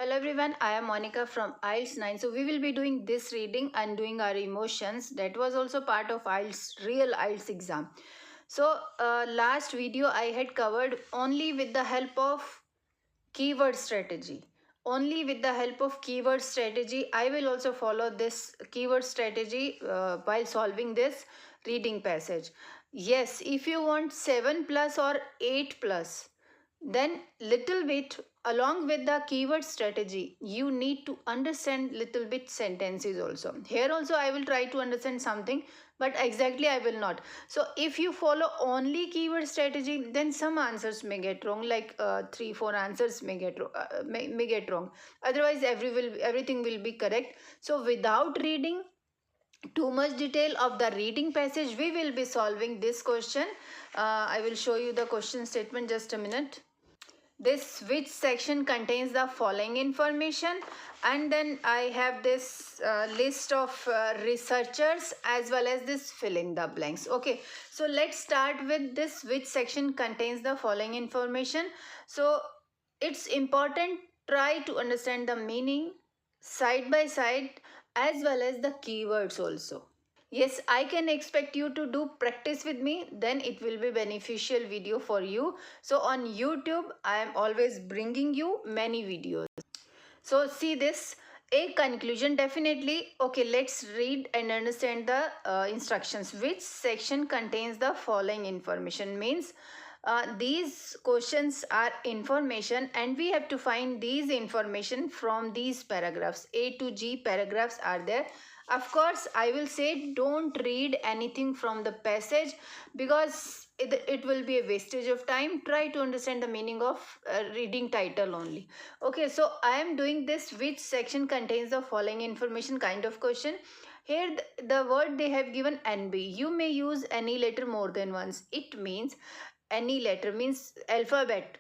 Hello everyone, I am Monica from IELTS 9. So we will be doing this reading and doing our emotions. That was also part of real IELTS exam. So last video I had covered only with the help of keyword strategy. Only with the help of keyword strategy, I will also follow this keyword strategy while solving this reading passage. Yes, if you want 7 plus or 8 plus, then little bit along with the keyword strategy you need to understand little bit sentences also. Here also I will try to understand something, but exactly I will not. So if you follow only keyword strategy, then some answers may get wrong, like 3-4 answers may get wrong. Otherwise everything will be correct. So without reading too much detail of the reading passage, we will be solving this question. I will show you the question statement, just a minute. This which section contains the following information, and then I have this list of researchers as well as this fill in the blanks. Okay, so let's start with this which section contains the following information. So it's important, try to understand the meaning side by side as well as the keywords also. Yes, I can expect you to do practice with me, then it will be beneficial video for you. So on YouTube, I am always bringing you many videos. So see this, a conclusion definitely. Okay, let's read and understand the instructions. Which section contains the following information means these questions are information and we have to find these information from these paragraphs. A to G paragraphs are there. Of course, I will say don't read anything from the passage because it will be a wastage of time. Try to understand the meaning of reading title only. Okay, so I am doing this which section contains the following information kind of question. Here the word they have given NB. You may use any letter more than once. It means any letter means alphabet.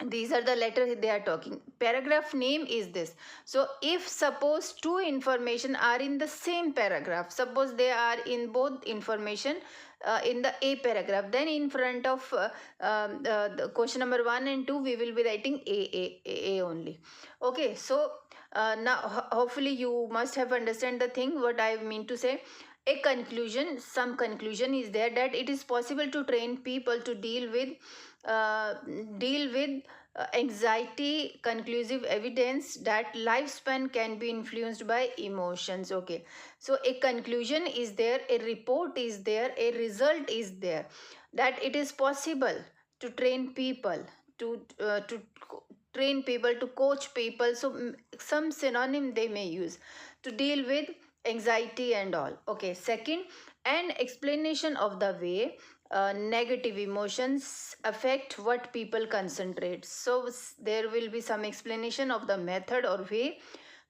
These are the letters they are talking. Paragraph name is this. So if suppose two information are in the same paragraph, suppose they are in both information in the A paragraph, then in front of the question number 1 and 2 we will be writing A only. Okay, so now hopefully you must have understand the thing what I mean to say. A conclusion, some conclusion is there that it is possible to train people to deal with uh, anxiety. Conclusive evidence that lifespan can be influenced by emotions. Okay, so a conclusion is there, a report is there, a result is there, that it is possible to train people to train people, to coach people. So some synonym they may use to deal with anxiety and all. Okay, second, an explanation of the way negative emotions affect what people concentrate. So there will be some explanation of the method or way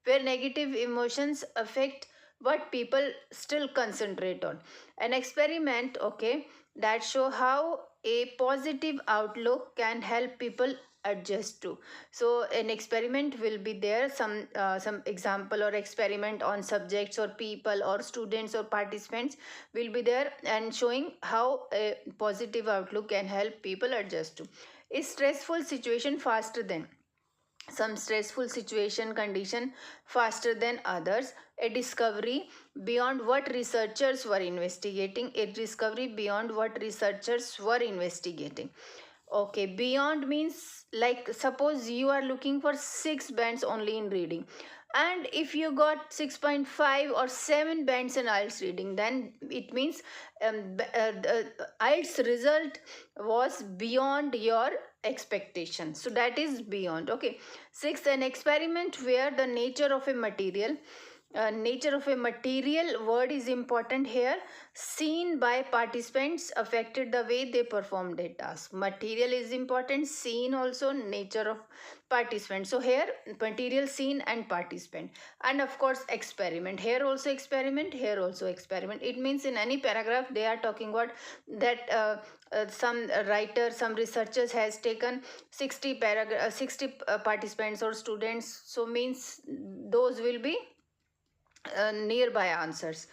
where negative emotions affect what people still concentrate on. An experiment, okay, that show how a positive outlook can help people adjust to. So an experiment will be there, some example or experiment on subjects or people or students or participants will be there and showing how a positive outlook can help people adjust to a stressful situation faster than some stressful situation condition faster than others. A discovery beyond what researchers were investigating. A discovery beyond what researchers were investigating. Okay, beyond means like suppose you are looking for 6 bands only in reading, and if you got 6.5 or 7 bands in IELTS reading, then it means the IELTS result was beyond your expectation. So that is beyond. Okay, sixth, an experiment where the nature of a material, nature of a material word is important here, seen by participants affected the way they performed a task. Material is important, seen also, nature of participant. So here material, seen and participant, and of course experiment. Here also experiment, here also experiment. It means in any paragraph they are talking about that some writer, some researchers has taken 60 participants or students. So means those will be nearby answers.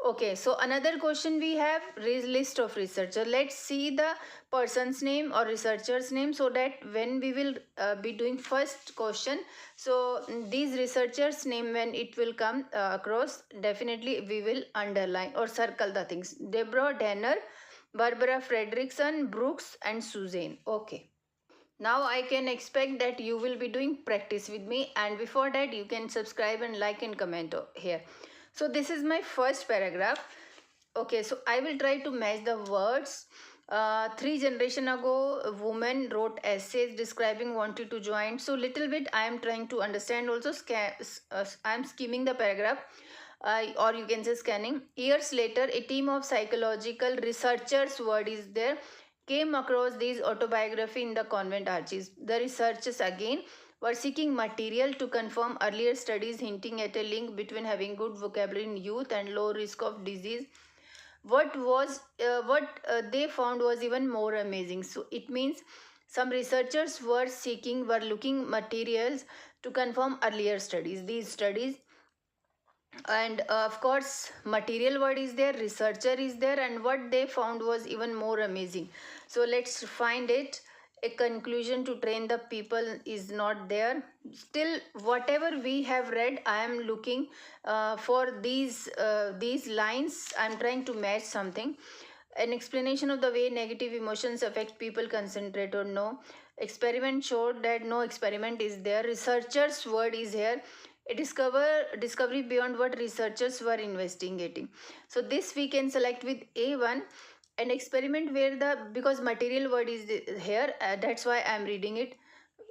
Okay, so another question we have is list of researcher. Let's see the person's name or researcher's name, so that when we will be doing first question, so these researchers name, when it will come across, definitely we will underline or circle the things. Deborah Danner, Barbara Fredrickson, Brooks and Suzanne. Okay. Now I can expect that you will be doing practice with me, and before that you can subscribe and like and comment here. So this is my first paragraph. Okay, so I will try to match the words. 3 generation ago, a woman wrote essays describing wanted to join. So little bit I am trying to understand also. I am skimming the paragraph. Or you can say scanning. Years later, a team of psychological researchers, word is there, came across this autobiography in the convent archives. The researchers again were seeking material to confirm earlier studies hinting at a link between having good vocabulary in youth and low risk of disease. What they found was even more amazing. So it means some researchers were looking materials to confirm earlier studies. These studies, and of course material word is there, researcher is there, and what they found was even more amazing. So let's find it. A conclusion to train the people is not there. Still, whatever we have read, I am looking for these lines. I'm trying to match something. An explanation of the way negative emotions affect people, concentrate or no. Experiment showed that no experiment is there. Researchers word is here. A discovery beyond what researchers were investigating. So this we can select with A1. An experiment where the, because material word is here, that's why I am reading it.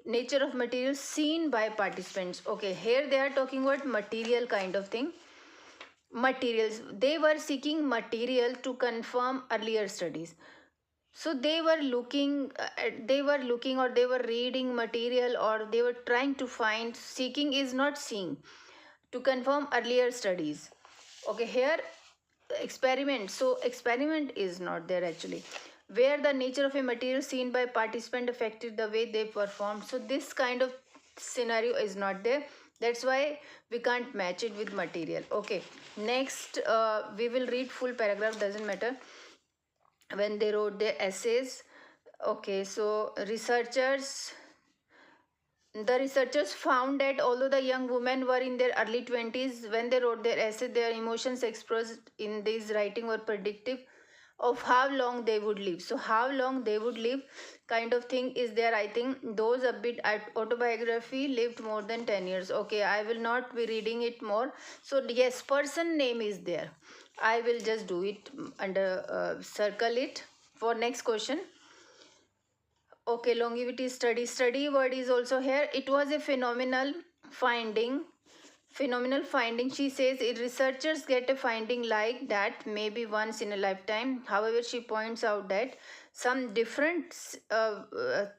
Nature of material seen by participants. Okay, here they are talking about material kind of thing. Materials, they were seeking material to confirm earlier studies. So they were looking or they were reading material, or they were trying to find. Seeking is not seeing, to confirm earlier studies. Okay, here experiment, so experiment is not there actually. Where the nature of a material seen by participant affected the way they performed. So this kind of scenario is not there. That's why we can't match it with material. Okay, next we will read full paragraph, doesn't matter. When they wrote their essays. Okay, so the researchers found that although the young women were in their early 20s when they wrote their essay, their emotions expressed in this writing were predictive of how long they would live. So how long they would live kind of thing is there. I think those a bit autobiography lived more than 10 years. Okay, I will not be reading it more. So yes, person name is there. I will just do it under circle it for next question. Okay, longevity study. Study word is also here. It was a phenomenal finding. Phenomenal finding. She says researchers get a finding like that maybe once in a lifetime. However, she points out that some different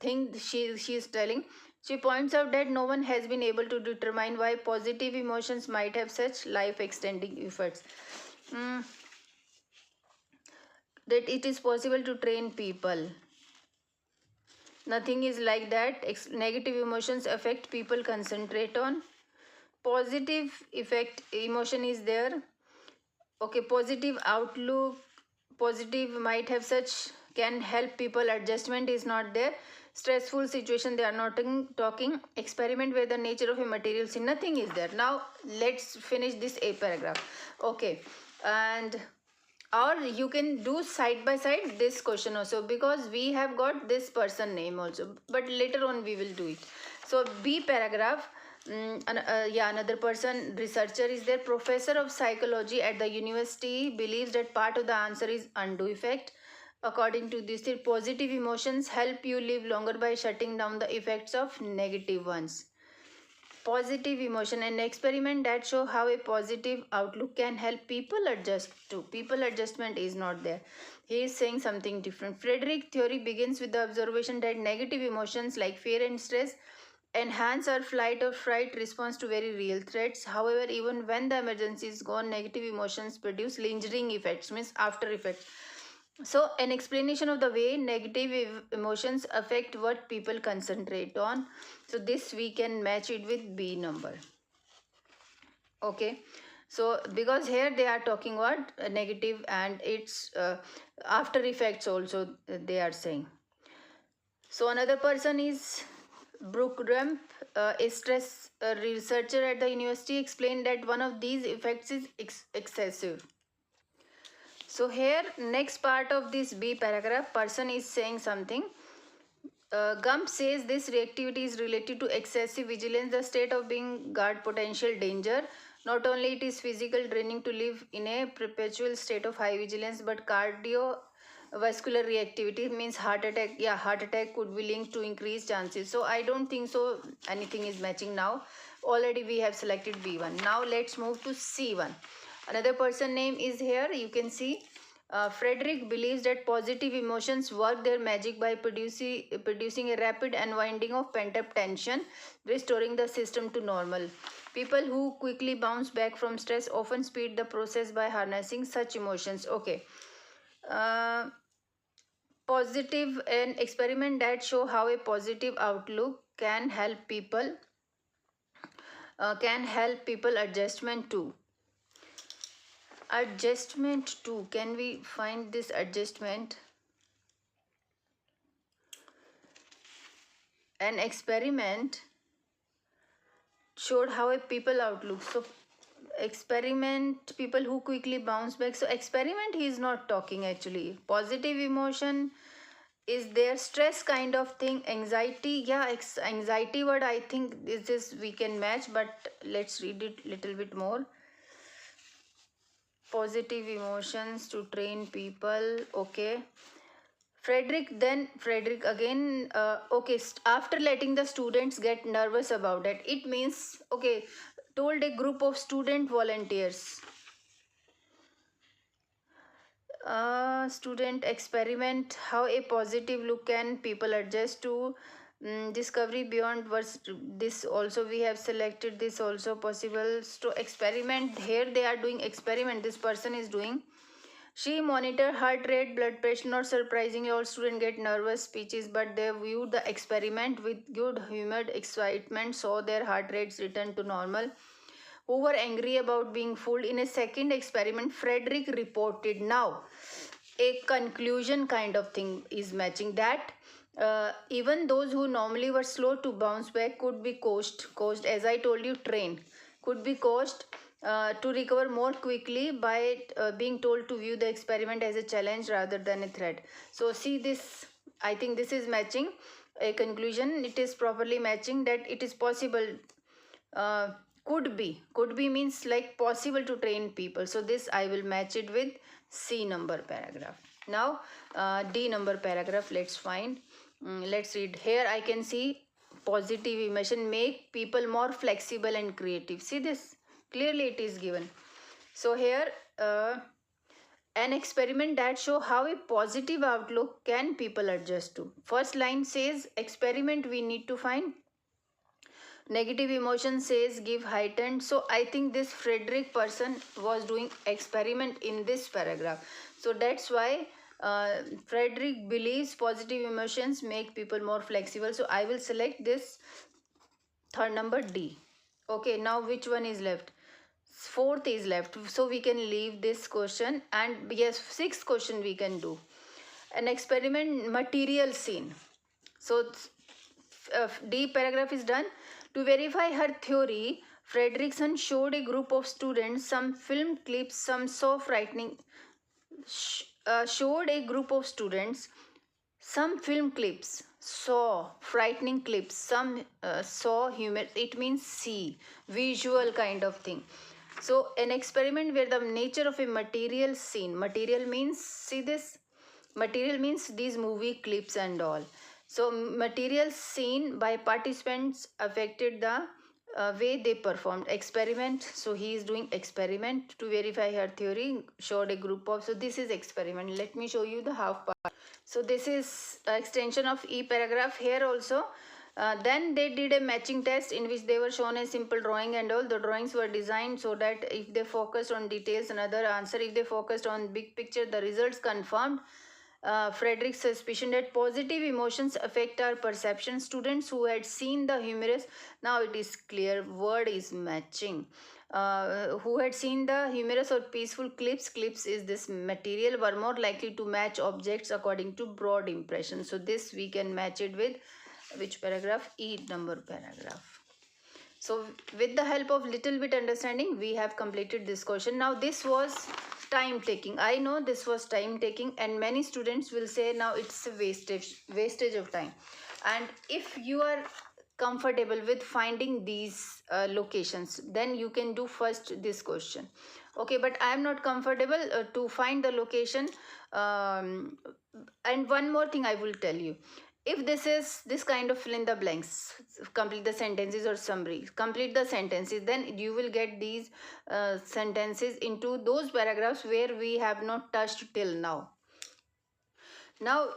thing she is telling. She points out that no one has been able to determine why positive emotions might have such life extending effects. That it is possible to train people. Nothing is like that. Negative emotions affect people, concentrate on. Positive effect emotion is there. Okay, positive outlook, positive might have such, can help people. Adjustment is not there. Stressful situation, they are not talking. Experiment where the nature of a material see, nothing is there. Now let's finish this a paragraph. Okay, and or you can do side by side this question also, because we have got this person name also, but later on we will do it. So B paragraph. Yeah, another person, researcher is there. Professor of psychology at the university believes that part of the answer is undue effect. According to this, positive emotions help you live longer by shutting down the effects of negative ones. Positive emotion, an experiment that show how a positive outlook can help people adjust to. People adjustment is not there. He is saying something different. Frederick theory begins with the observation that negative emotions like fear and stress enhance our flight or fright response to very real threats. However, even when the emergency is gone, negative emotions produce lingering effects, means after effects. So an explanation of the way negative emotions affect what people concentrate on. So this we can match it with B number. Okay. So because here they are talking what negative and its after effects also they are saying. So another person is Brooke Rump, a stress researcher at the university, explained that one of these effects is excessive. So here next part of this B paragraph, person is saying something. Gump says this reactivity is related to excessive vigilance, the state of being guard potential danger. Not only it is physical training to live in a perpetual state of high vigilance, but cardiovascular reactivity means heart attack. Yeah, heart attack could be linked to increased chances. So I don't think so anything is matching now. Already we have selected B1. Now let's move to C1. Another person name is here. You can see Frederick believes that positive emotions work their magic by producing a rapid unwinding of pent-up tension, restoring the system to normal. People who quickly bounce back from stress often speed the process by harnessing such emotions. Okay. Uh, Positive, an experiment that show how a positive outlook can help people adjustment too. Can we find this adjustment? An experiment showed how a people outlook. So experiment people who quickly bounce back. So experiment he is not talking actually. Positive emotion is there, stress kind of thing, anxiety. Yeah, anxiety word I think this is we can match, but let's read it little bit more. Positive emotions to train people. Okay. Frederick again, okay, after letting the students get nervous about it, it means, okay, told a group of student volunteers. Student experiment, how a positive look can people adjust to discovery beyond words. This also we have selected, this also possible. So experiment, here they are doing experiment, this person is doing. She monitored heart rate, blood pressure. Not surprisingly, all students get nervous speeches, but they viewed the experiment with good humored excitement, saw their heart rates return to normal. Who were angry about being fooled. In a second experiment, Frederick reported. Now, a conclusion kind of thing is matching that. Even those who normally were slow to bounce back could be coached, as I told you, trained, could be coached to recover more quickly by being told to view the experiment as a challenge rather than a threat. So see this, I think this is matching a conclusion. It is properly matching that it is possible. uh, could be means like possible to train people. So this I will match it with C number paragraph. Now D number paragraph, let's find. Let's read. Here I can see positive emotion make people more flexible and creative. See this, clearly it is given. So here an experiment that show how a positive outlook can people adjust to. First line says experiment we need to find. Negative emotion says give heightened. So I think this Frederick person was doing experiment in this paragraph. So that's why Frederick believes positive emotions make people more flexible. So I will select this third number D. Okay, now which one is left? Fourth is left. So we can leave this question, and yes, sixth question we can do. An experiment material scene. So D paragraph is done. To verify her theory, Fredrickson showed a group of students some film clips, some so frightening. Showed a group of students some film clips, saw frightening clips, some saw humor. It means see, visual kind of thing. So an experiment where the nature of a material scene. Material means, see this. Material means these movie clips and all. So material seen by participants affected the way they performed experiment. So he is doing experiment to verify her theory, showed a group of. So this is experiment. Let me show you the half part. So this is extension of E paragraph here also. Then they did a matching test in which they were shown a simple drawing, and all the drawings were designed so that if they focused on details, another answer. If they focused on big picture, the results confirmed Frederick's suspicion that positive emotions affect our perception. Students who had seen the humorous, now it is clear, word is matching. Who had seen the humorous or peaceful clips is this material, were more likely to match objects according to broad impression. So this we can match it with which paragraph? E number paragraph. So with the help of little bit understanding, we have completed this question. Now this was time taking. I know this was time taking, and many students will say now it's a wastage of time. And if you are comfortable with finding these locations, then you can do first this question. Okay, but I am not comfortable to find the location. And one more thing I will tell you, if this is this kind of fill in the blanks, complete the sentences or summary, complete the sentences, then you will get these sentences into those paragraphs where we have not touched till now. Now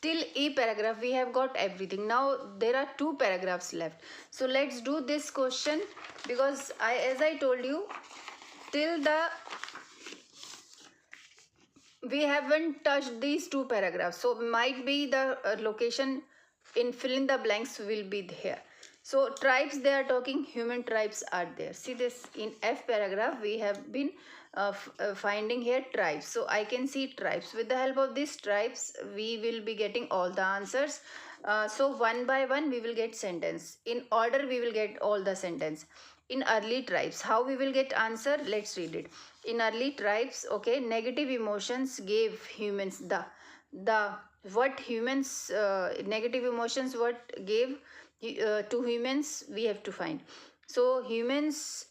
till E paragraph we have got everything. Now there are 2 paragraphs left. So let's do this question, because as I told you, till the we haven't touched these 2 paragraphs, so might be the location in fill in the blanks will be here. So tribes, they are talking, human tribes are there. See this in F paragraph we have been finding here tribes. So I can see tribes. With the help of these tribes we will be getting all the answers. So one by one we will get sentence. In order we will get all the sentence. In early tribes, how we will get answer? Let's read it. In early tribes, okay, negative emotions gave humans the what humans negative emotions what gave to humans, we have to find. So humans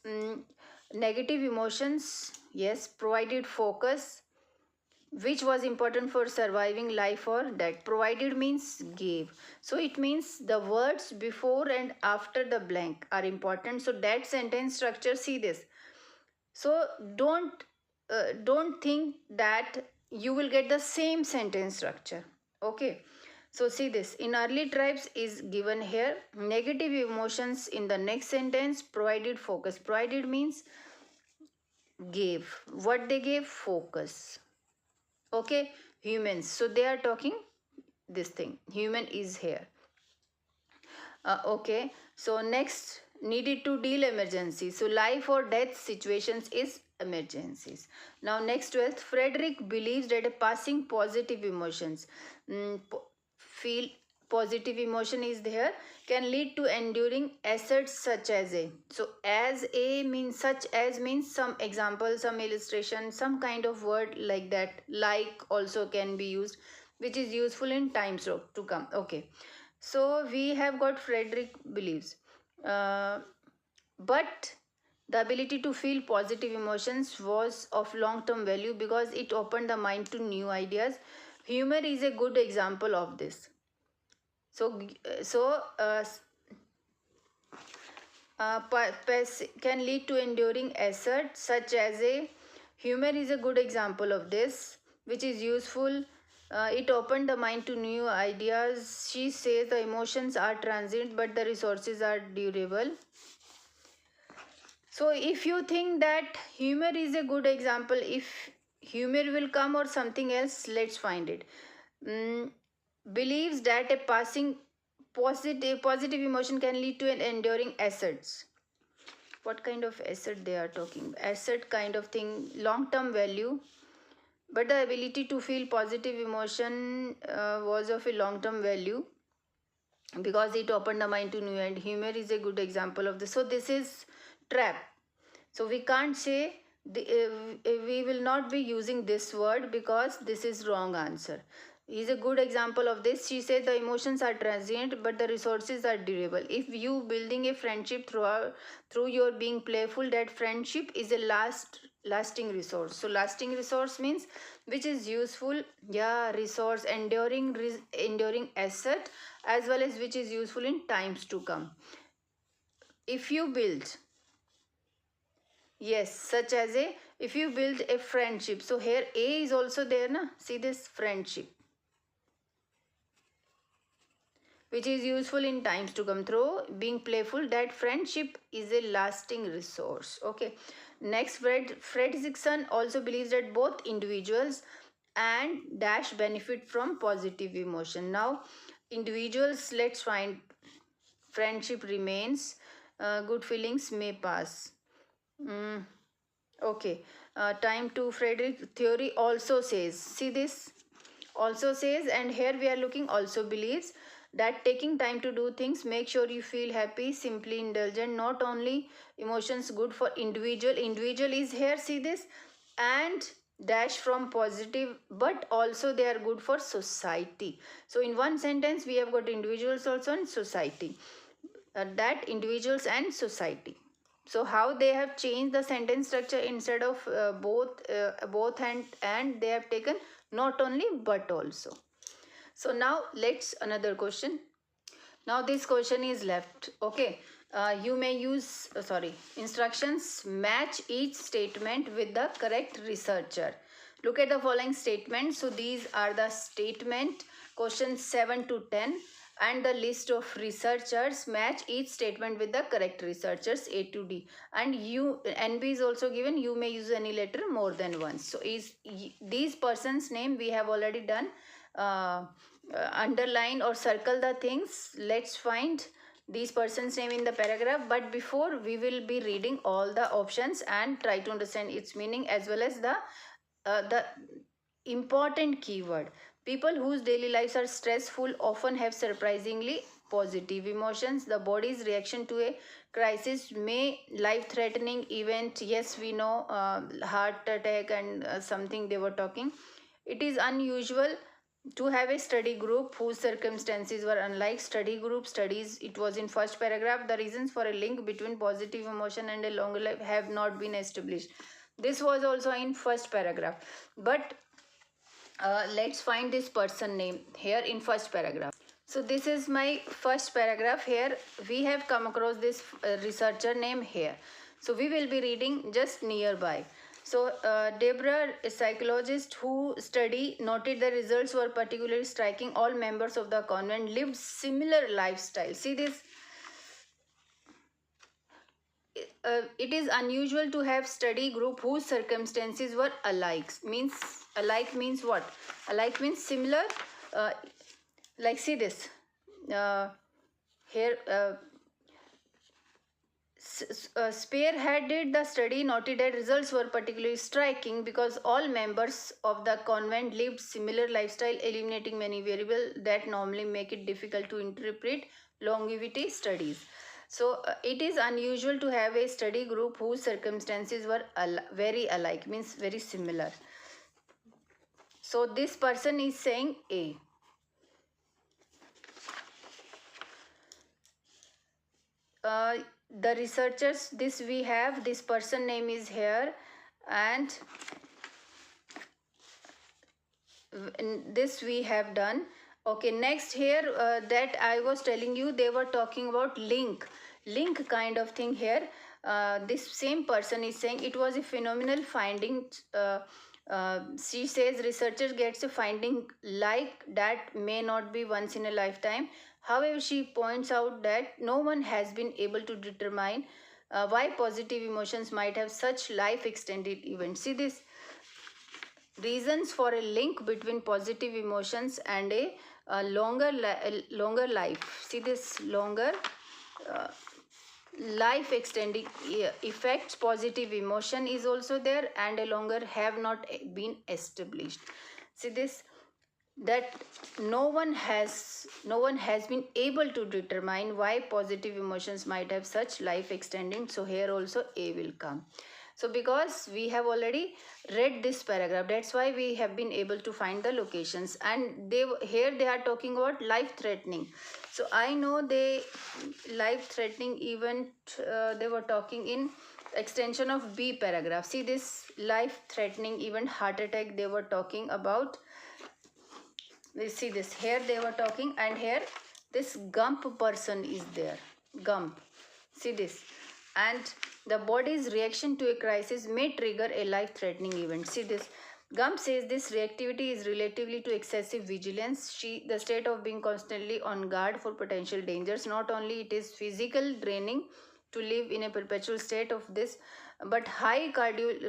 negative emotions, yes, provided focus, which was important for surviving life or death. Provided means gave, so it means the words before and after the blank are important. So that sentence structure, see this. So don't think that you will get the same sentence structure. Okay, so see this, in early tribes is given here, negative emotions in the next sentence, provided focus. Provided means gave, what they gave? Focus. Okay, humans, so they are talking this thing, human is here. Okay, so next, needed to deal emergency. So life or death situations is emergencies. Now next 12th, Frederick believes that a passing positive emotions, feel positive emotion is there, can lead to enduring assets such as a. So as a means, such as means some example, some illustration, some kind of word like that, like also can be used, which is useful in times to come. Okay, so we have got Frederick believes. But the ability to feel positive emotions was of long-term value because it opened the mind to new ideas. Humor is a good example of this. So, can lead to enduring assets such as a. Humor is a good example of this, which is useful. It opened the mind to new ideas. She says the emotions are transient, but the resources are durable. So if you think that humor is a good example, if humor will come or something else, let's find it. Believes that a passing positive emotion can lead to an enduring assets. What kind of asset they are talking? Asset kind of thing, long-term value. But the ability to feel positive emotion was of a long-term value because it opened the mind to new, and humor is a good example of this. So this is trap. So we can't say we will not be using this word because this is wrong answer. Is a good example of this. She said the emotions are transient but the resources are durable. If you building a friendship through your being playful, that friendship is a lasting resource. So lasting resource means which is useful, yeah, resource, enduring asset, as well as which is useful in times to come. If you build, yes, such as a, if you build a friendship, so here A is also there, na? See this, friendship, which is useful in times to come. Through being playful, that friendship is a lasting resource. Okay, next, Fredrickson also believes that both individuals and dash benefit from positive emotion. Now individuals, let's find. Friendship remains, good feelings may pass. Mm, okay. Time to Frederick theory also says, see this, also says, and here we are looking, also believes that taking time to do things, make sure you feel happy, simply indulgent, not only emotions good for individual is here, see this, and dash from positive, but also they are good for society. So in one sentence we have got individuals also and society, that individuals and society. So how they have changed the sentence structure, instead of both and they have taken not only but also. So now let's another question. Now this question is left. Okay. You may use sorry, instructions, match each statement with the correct researcher. Look at the following statement. So these are the statement, questions 7 to 10, and the list of researchers. Match each statement with the correct researchers A to D, and you NB is also given. You may use any letter more than once. So is these persons name we have already done. Underline or circle the things. Let's find these persons name in the paragraph, but before we will be reading all the options and try to understand its meaning, as well as the important keyword. People whose daily lives are stressful often have surprisingly positive emotions. The body's reaction to a crisis may life threatening event, yes we know, heart attack and something they were talking. It is unusual to have a study group whose circumstances were unlike. Study group studies, it was in first paragraph. The reasons for a link between positive emotion and a longer life have not been established. This was also in first paragraph, but let's find this person name here in first paragraph. So this is my first paragraph. Here we have come across this researcher name here, so we will be reading just nearby. So Deborah, a psychologist who study, noted the results were particularly striking. All members of the convent lived similar lifestyle. See this. It is unusual to have study group whose circumstances were alike. Means alike means what? Alike means similar. Like see this. Here. Spearheaded the study, noted that results were particularly striking because all members of the convent lived similar lifestyle, eliminating many variables that normally make it difficult to interpret longevity studies. So it is unusual to have a study group whose circumstances were very alike, means very similar. So this person is saying A. The researchers, this we have, this person name is here, and this we have done. Okay, next here that I was telling you, they were talking about link kind of thing here. This same person is saying it was a phenomenal finding. She says researchers gets a finding like that may not be once in a lifetime. However, she points out that no one has been able to determine why positive emotions might have such life extended events. See this, reasons for a link between positive emotions and a longer life. See this, longer life extending effects. Positive emotion is also there, and a longer have not been established. See this, that no one has been able to determine why positive emotions might have such life extending. So here also A will come. So because we have already read this paragraph, that's why we have been able to find the locations, and here they are talking about life threatening. So I know they life threatening event, they were talking in extension of B paragraph. See this, life threatening event, heart attack they were talking about. We see this, here they were talking, and here this Gump person is there, Gump. See this, and the body's reaction to a crisis may trigger a life-threatening event. See this, Gump says this reactivity is relatively to excessive vigilance. The state of being constantly on guard for potential dangers. Not only it is physical draining to live in a perpetual state of this, but high cardio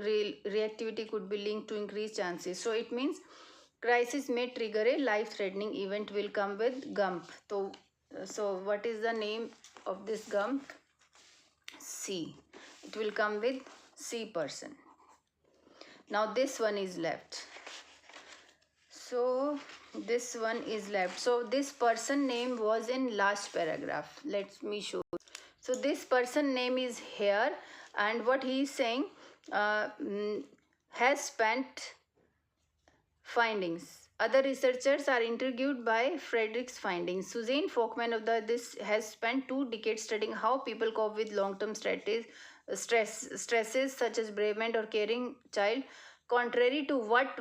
reactivity could be linked to increased chances. So it means crisis may trigger a life-threatening event will come with gump. So what is the name of this gump? C. It will come with C person. Now this one is left. So this one is left. So this person name was in last paragraph. Let me show. So this person name is here, and what he is saying, has spent findings. Other researchers are intrigued by Frederick's findings. Suzanne Folkman of this has spent 2 decades studying how people cope with long-term stresses such as bereavement or caring child. Contrary to what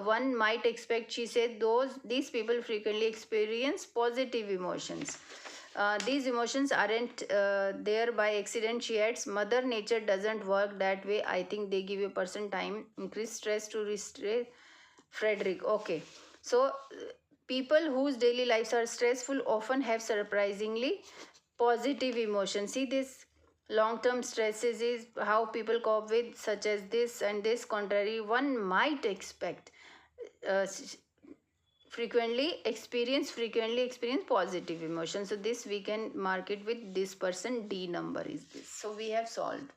one might expect, she said these people frequently experience positive emotions. These emotions aren't there by accident, she adds. Mother Nature doesn't work that way. I think they give a person time, increase stress to restrain. Frederick, okay. So, people whose daily lives are stressful often have surprisingly positive emotions. See, this long term stresses is how people cope with, such as this and this, contrary, one might expect. Uh, frequently experience positive emotions. So this we can mark it with this person. D number is this. So we have solved.